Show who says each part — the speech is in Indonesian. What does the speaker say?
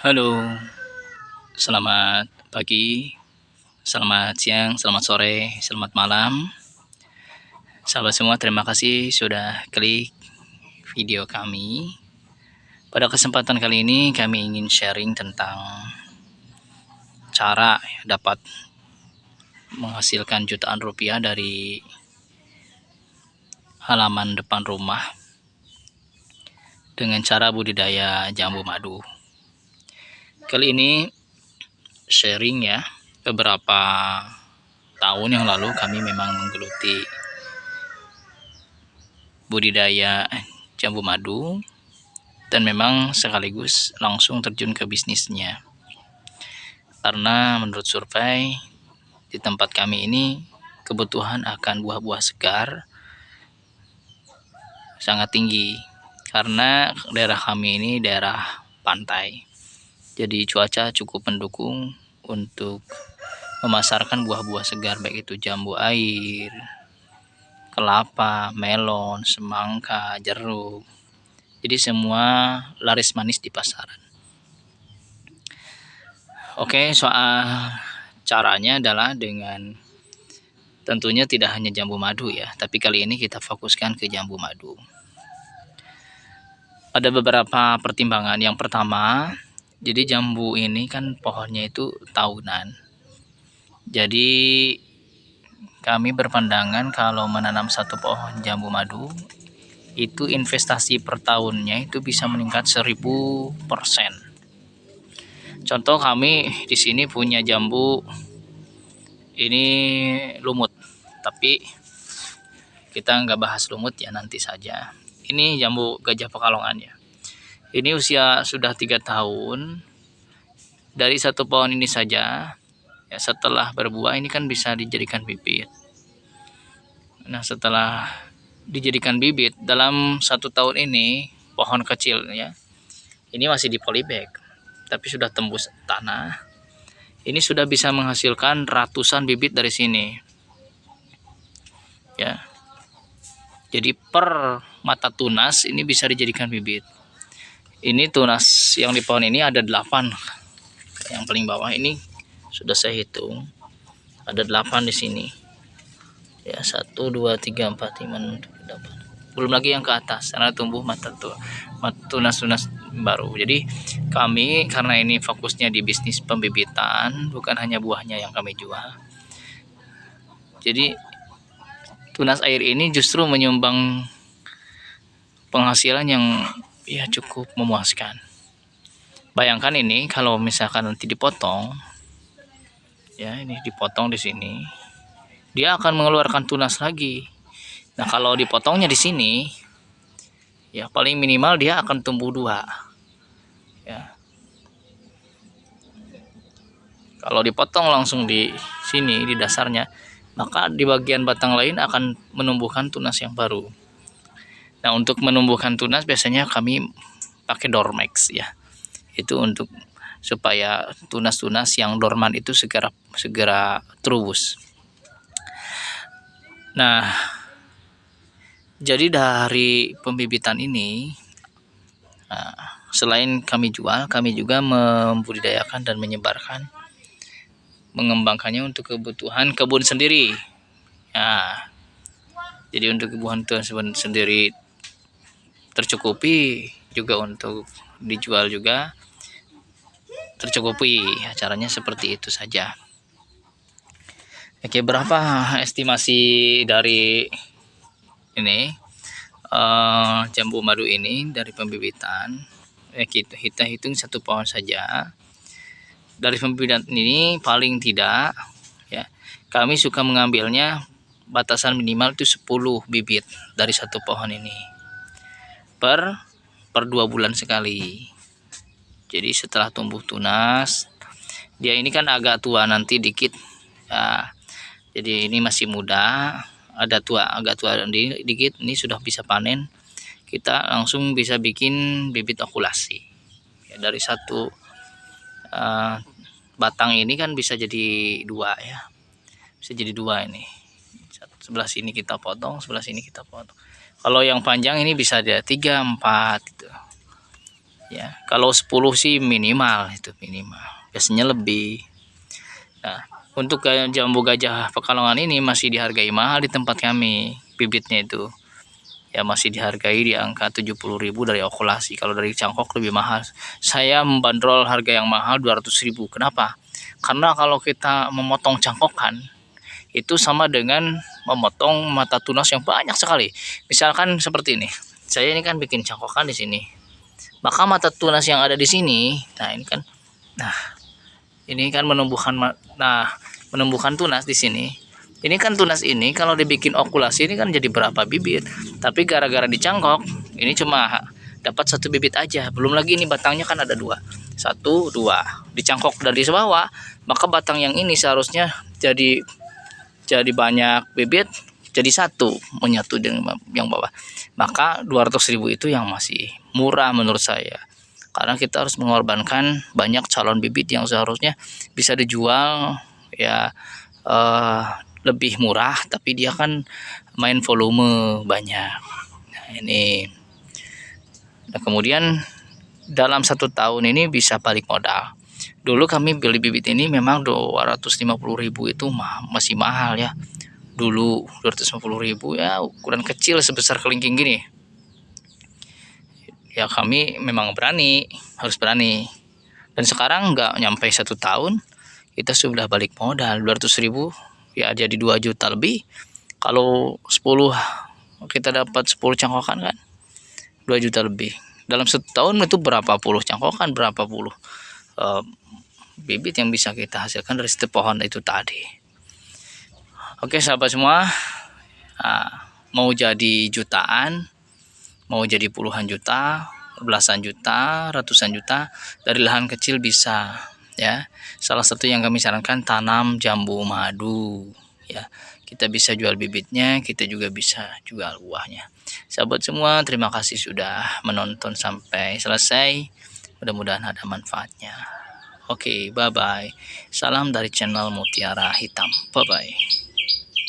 Speaker 1: Halo, selamat pagi, selamat siang, selamat sore, selamat malam. Sahabat semua, terima kasih sudah klik video kami. Pada kesempatan kali ini kami ingin sharing tentang cara dapat menghasilkan jutaan rupiah dari halaman depan rumah dengan cara budidaya jambu madu. Kali ini sharing ya, beberapa tahun yang lalu kami memang menggeluti budidaya jambu madu dan memang sekaligus langsung terjun ke bisnisnya, karena menurut survei di tempat kami ini kebutuhan akan buah-buah segar sangat tinggi karena daerah kami ini daerah pantai, jadi cuaca cukup mendukung untuk memasarkan buah-buah segar, baik itu jambu air, kelapa, melon, semangka, jeruk. Jadi semua laris manis di pasaran. Oke, soal caranya adalah dengan tentunya tidak hanya jambu madu ya, tapi kali ini kita fokuskan ke jambu madu. Ada beberapa pertimbangan. Yang pertama, jadi jambu ini kan pohonnya itu tahunan. Jadi kami berpandangan kalau menanam satu pohon jambu madu itu investasi per tahunnya itu bisa meningkat 1000%. Contoh, kami di sini punya jambu ini lumut, tapi kita nggak bahas lumut ya, nanti saja. Ini jambu gajah pekalongan ya. Ini usia sudah 3 tahun. Dari satu pohon ini saja ya, setelah berbuah ini kan bisa dijadikan bibit. Nah, setelah dijadikan bibit dalam 1 tahun ini, pohon kecil ya, ini masih di polybag tapi sudah tembus tanah, ini sudah bisa menghasilkan ratusan bibit dari sini ya. Jadi per mata tunas ini bisa dijadikan bibit. Ini tunas yang di pohon ini ada 8. Yang paling bawah ini sudah saya hitung ada 8 di sini ya, 1 2 3 4 5 6 7 8, belum lagi yang ke atas karena tumbuh tunas-tunas baru. Jadi kami, karena ini fokusnya di bisnis pembibitan, bukan hanya buahnya yang kami jual, jadi tunas air ini justru menyumbang penghasilan yang ya cukup memuaskan. Bayangkan ini kalau misalkan nanti dipotong ya, ini dipotong di sini, dia akan mengeluarkan tunas lagi. Nah, kalau dipotongnya di sini ya paling minimal dia akan tumbuh 2 ya. Kalau dipotong langsung di sini di dasarnya, maka di bagian batang lain akan menumbuhkan tunas yang baru. Nah, untuk menumbuhkan tunas biasanya kami pakai Dormex ya. Itu untuk supaya tunas-tunas yang dorman itu segera terubus. Nah, jadi dari pembibitan ini, selain kami jual, kami juga membudidayakan dan mengembangkannya untuk kebutuhan kebun sendiri. Nah, jadi untuk kebutuhan sendiri tercukupi, juga untuk dijual juga tercukupi. Caranya seperti itu saja. Oke, berapa estimasi dari ini jambu madu ini dari pembibitan? Kita hitung 1 pohon saja. Dari pembibitan ini paling tidak ya, kami suka mengambilnya batasan minimal itu 10 bibit dari 1 pohon ini per 2 bulan sekali. Jadi setelah tumbuh tunas, dia ini kan agak tua nanti dikit ya, jadi ini masih muda, agak tua dikit, ini sudah bisa panen, kita langsung bisa bikin bibit okulasi ya. Dari satu batang ini kan bisa jadi 2 ya, bisa jadi 2 ini. Sebelah sini kita potong, sebelah sini kita potong. Kalau yang panjang ini bisa ada 3 4 gitu ya. Kalau 10 sih minimal, itu minimal, biasanya lebih. Nah, untuk jambu gajah Pekalongan ini masih dihargai mahal di tempat kami, bibitnya itu ya masih dihargai di angka 70.000 dari okulasi. Kalau dari cangkok lebih mahal. Saya membandrol harga yang mahal 200.000. Kenapa? Karena kalau kita memotong cangkokan itu sama dengan memotong mata tunas yang banyak sekali. Misalkan seperti ini. Saya ini kan bikin cangkokan di sini. Maka mata tunas yang ada di sini, nah ini kan menumbuhkan tunas di sini. Ini kan tunas ini kalau dibikin okulasi ini kan jadi berapa bibit, tapi gara-gara dicangkok ini cuma dapat 1 bibit aja. Belum lagi ini batangnya kan ada 2, 1 2 dicangkok dari bawah, maka batang yang ini seharusnya jadi banyak bibit, jadi 1 menyatu dengan yang bawah. Maka 200.000 itu yang masih murah menurut saya, karena kita harus mengorbankan banyak calon bibit yang seharusnya bisa dijual ya lebih murah, tapi dia kan main volume banyak. Nah ini, nah kemudian dalam 1 tahun ini bisa balik modal. Dulu kami beli bibit ini memang 250.000 itu masih mahal ya. Dulu 250.000 ya, ukuran kecil sebesar kelingking gini. Ya kami memang harus berani. Dan sekarang nggak nyampe 1 tahun kita sudah balik modal 200.000 ya, jadi 2 juta lebih. Kalau 10 kita dapat 10 cangkokan kan 2 juta lebih. Dalam 1 tahun itu berapa puluh cangkokan, berapa puluh bibit yang bisa kita hasilkan dari setiap pohon itu tadi. Oke sahabat semua, mau jadi jutaan, mau jadi puluhan juta, belasan juta, ratusan juta, dari lahan kecil bisa ya. Salah satu yang kami sarankan tanam jambu madu ya. Kita bisa jual bibitnya, kita juga bisa jual buahnya. Sahabat semua, terima kasih sudah menonton sampai selesai. Mudah-mudahan ada manfaatnya. Oke, bye bye. Salam dari channel Mutiara Hitam. Bye bye.